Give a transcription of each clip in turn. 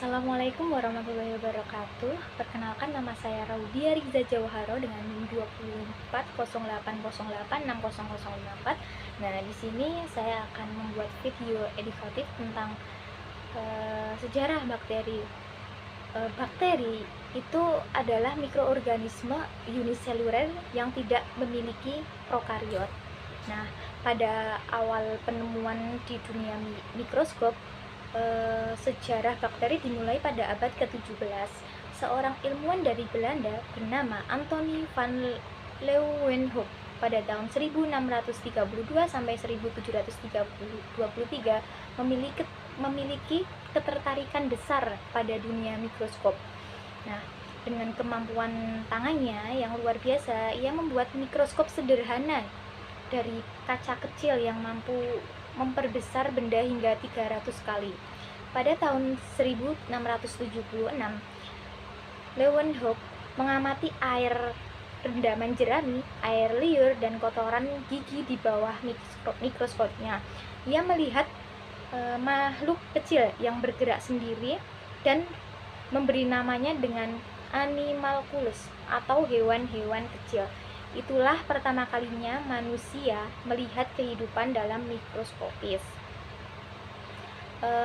Assalamualaikum warahmatullahi wabarakatuh. Perkenalkan, nama saya Raudia Riza Jawaharo dengan NIM 2408086004. Nah, di sini saya akan membuat video edukatif tentang sejarah bakteri. Bakteri itu adalah mikroorganisme uniseluler yang tidak memiliki prokariot. Nah, pada awal penemuan di dunia mikroskop, sejarah bakteri dimulai pada abad ke-17. Seorang ilmuwan dari Belanda bernama Anthony van Leeuwenhoek pada tahun 1632 sampai 1723 memiliki ketertarikan besar pada dunia mikroskop. Nah, dengan kemampuan tangannya yang luar biasa, ia membuat mikroskop sederhana dari kaca kecil yang mampu memperbesar benda hingga 300 kali. Pada tahun 1676, Leeuwenhoek mengamati air rendaman jerami, air liur, dan kotoran gigi di bawah mikroskopnya. Ia melihat makhluk kecil yang bergerak sendiri dan memberi namanya dengan animalculus atau hewan-hewan kecil. Itulah pertama kalinya manusia melihat kehidupan dalam mikroskopis.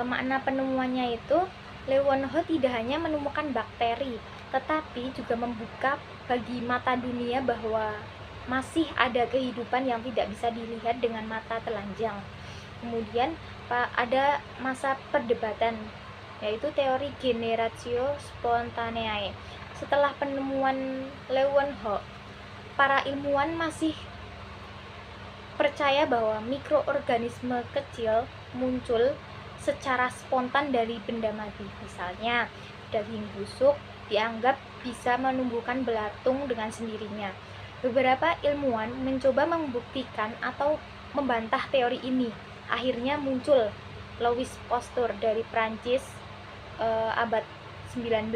Makna penemuannya itu, Leeuwenhoek tidak hanya menemukan bakteri, tetapi juga membuka bagi mata dunia bahwa masih ada kehidupan yang tidak bisa dilihat dengan mata telanjang. Kemudian ada masa perdebatan, yaitu teori generatio spontaneae. Setelah penemuan Leeuwenhoek, para ilmuwan masih percaya bahwa mikroorganisme kecil muncul secara spontan dari benda mati. Misalnya, daging busuk dianggap bisa menumbuhkan belatung dengan sendirinya. Beberapa ilmuwan mencoba membuktikan atau membantah teori ini. Akhirnya muncul Louis Pasteur dari Prancis abad 19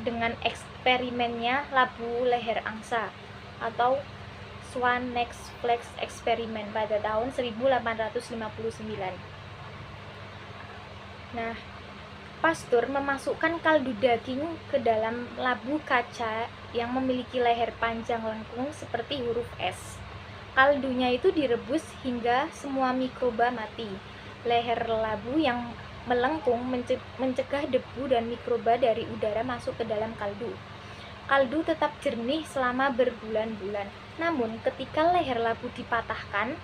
dengan eksperimennya labu leher angsa atau Swan-Nex-Flex eksperimen pada tahun 1859. Nah, Pasteur memasukkan kaldu daging ke dalam labu kaca yang memiliki leher panjang lengkung seperti huruf S. Kaldunya itu direbus hingga semua mikroba mati. Leher labu yang melengkung mencegah debu dan mikroba dari udara masuk ke dalam kaldu. Kaldu tetap jernih selama berbulan-bulan. Namun, ketika leher labu dipatahkan,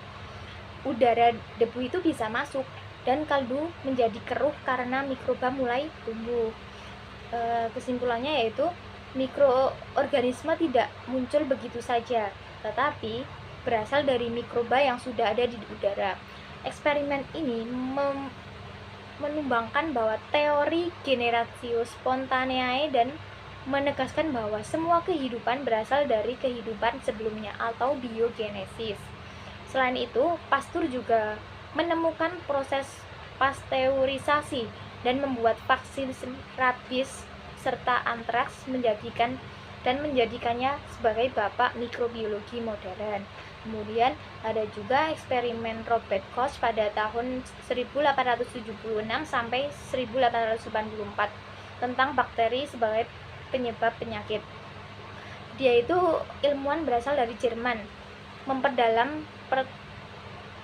udara debu itu bisa masuk dan kaldu menjadi keruh karena mikroba mulai tumbuh. Kesimpulannya yaitu mikroorganisme tidak muncul begitu saja, tetapi berasal dari mikroba yang sudah ada di udara. Eksperimen ini menumbangkan bahwa teori generatio spontaneae dan menegaskan bahwa semua kehidupan berasal dari kehidupan sebelumnya atau biogenesis. Selain itu, Pasteur juga menemukan proses pasteurisasi dan membuat vaksin rabies serta antraks menjadikannya sebagai bapak mikrobiologi modern. Kemudian ada juga eksperimen Robert Koch pada tahun 1876 sampai 1884 tentang bakteri sebagai penyebab penyakit. Dia itu ilmuwan berasal dari Jerman.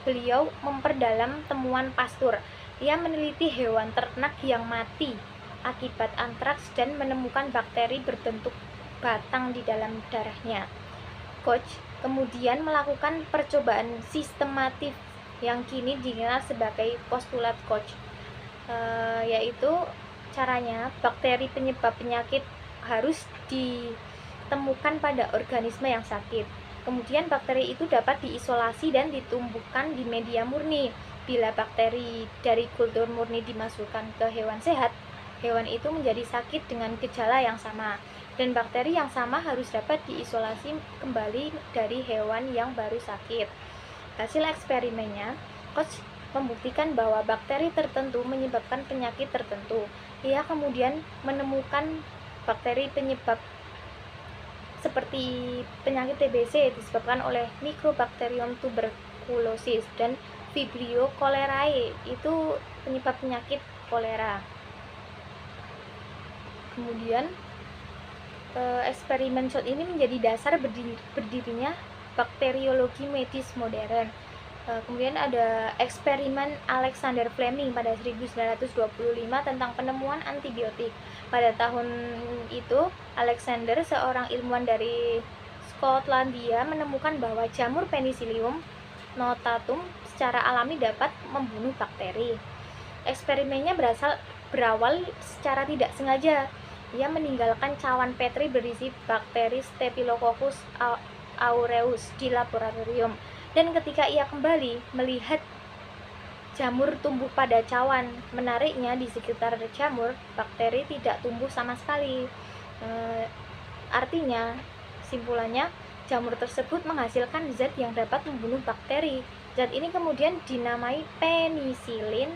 Beliau memperdalam temuan Pasteur. Ia meneliti hewan ternak yang mati akibat antraks dan menemukan bakteri berbentuk batang di dalam darahnya. Koch kemudian melakukan percobaan sistematif yang kini dikenal sebagai postulat Koch, yaitu caranya bakteri penyebab penyakit harus ditemukan pada organisme yang sakit. Kemudian bakteri itu dapat diisolasi dan ditumbuhkan di media murni. Bila bakteri dari kultur murni dimasukkan ke hewan sehat, hewan itu menjadi sakit dengan gejala yang sama. Dan bakteri yang sama harus dapat diisolasi kembali dari hewan yang baru sakit. Hasil eksperimennya, Koch membuktikan bahwa bakteri tertentu menyebabkan penyakit tertentu. Ia kemudian menemukan bakteri penyebab seperti penyakit TBC disebabkan oleh Mycobacterium tuberculosis dan Vibrio cholerae itu penyebab penyakit kolera. Kemudian eksperimen Schott ini menjadi dasar berdirinya bakteriologi medis modern. Kemudian ada eksperimen Alexander Fleming pada 1925 tentang penemuan antibiotik. Pada tahun itu, Alexander, seorang ilmuwan dari Skotlandia, menemukan bahwa jamur Penicillium notatum secara alami dapat membunuh bakteri. Eksperimennya berawal secara tidak sengaja. Ia meninggalkan cawan Petri berisi bakteri Staphylococcus aureus di laboratorium, dan ketika ia kembali melihat jamur tumbuh pada cawan, menariknya di sekitar jamur, bakteri tidak tumbuh sama sekali. Artinya, simpulannya, jamur tersebut menghasilkan zat yang dapat membunuh bakteri. Zat ini kemudian dinamai penisilin,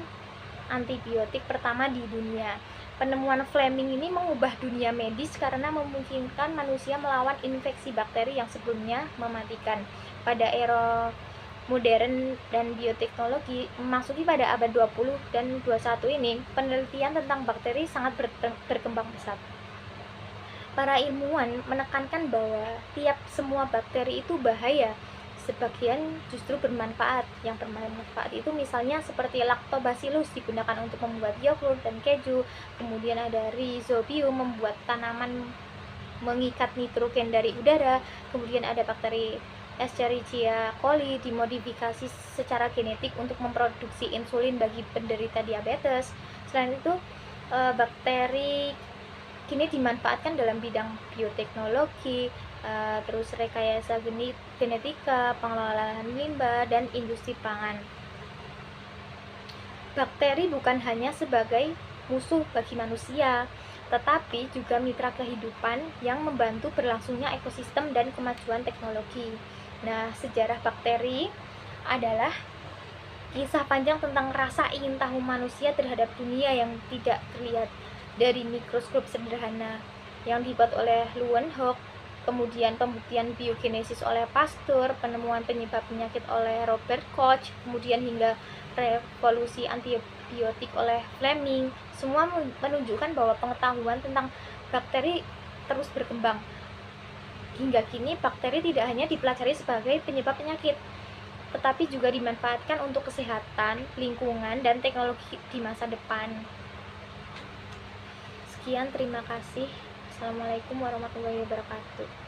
antibiotik pertama di dunia. Penemuan Fleming ini mengubah dunia medis karena memungkinkan manusia melawan infeksi bakteri yang sebelumnya mematikan. Pada era modern dan bioteknologi memasuki pada abad 20 dan 21 ini, penelitian tentang bakteri sangat berkembang pesat. Para ilmuwan menekankan bahwa semua bakteri itu bahaya, sebagian justru bermanfaat. Yang bermanfaat itu misalnya seperti Lactobacillus digunakan untuk membuat yogurt dan keju, kemudian ada Rhizobium membuat tanaman mengikat nitrogen dari udara, kemudian ada bakteri Escherichia coli dimodifikasi secara genetik untuk memproduksi insulin bagi penderita diabetes. Selain itu, bakteri kini dimanfaatkan dalam bidang bioteknologi, terus rekayasa genetika, pengelolaan limbah, dan industri pangan. Bakteri bukan hanya sebagai musuh bagi manusia, tetapi juga mitra kehidupan yang membantu berlangsungnya ekosistem dan kemajuan teknologi. Nah, sejarah bakteri adalah kisah panjang tentang rasa ingin tahu manusia terhadap dunia yang tidak terlihat, dari mikroskop sederhana yang dibuat oleh Leeuwenhoek, kemudian pembuktian biogenesis oleh Pasteur, penemuan penyebab penyakit oleh Robert Koch, kemudian hingga revolusi antibiotik oleh Fleming. Semua menunjukkan bahwa pengetahuan tentang bakteri terus berkembang. Hingga kini bakteri tidak hanya dipelajari sebagai penyebab penyakit, tetapi juga dimanfaatkan untuk kesehatan, lingkungan, dan teknologi di masa depan. Sekian, terima kasih. Assalamualaikum warahmatullahi wabarakatuh.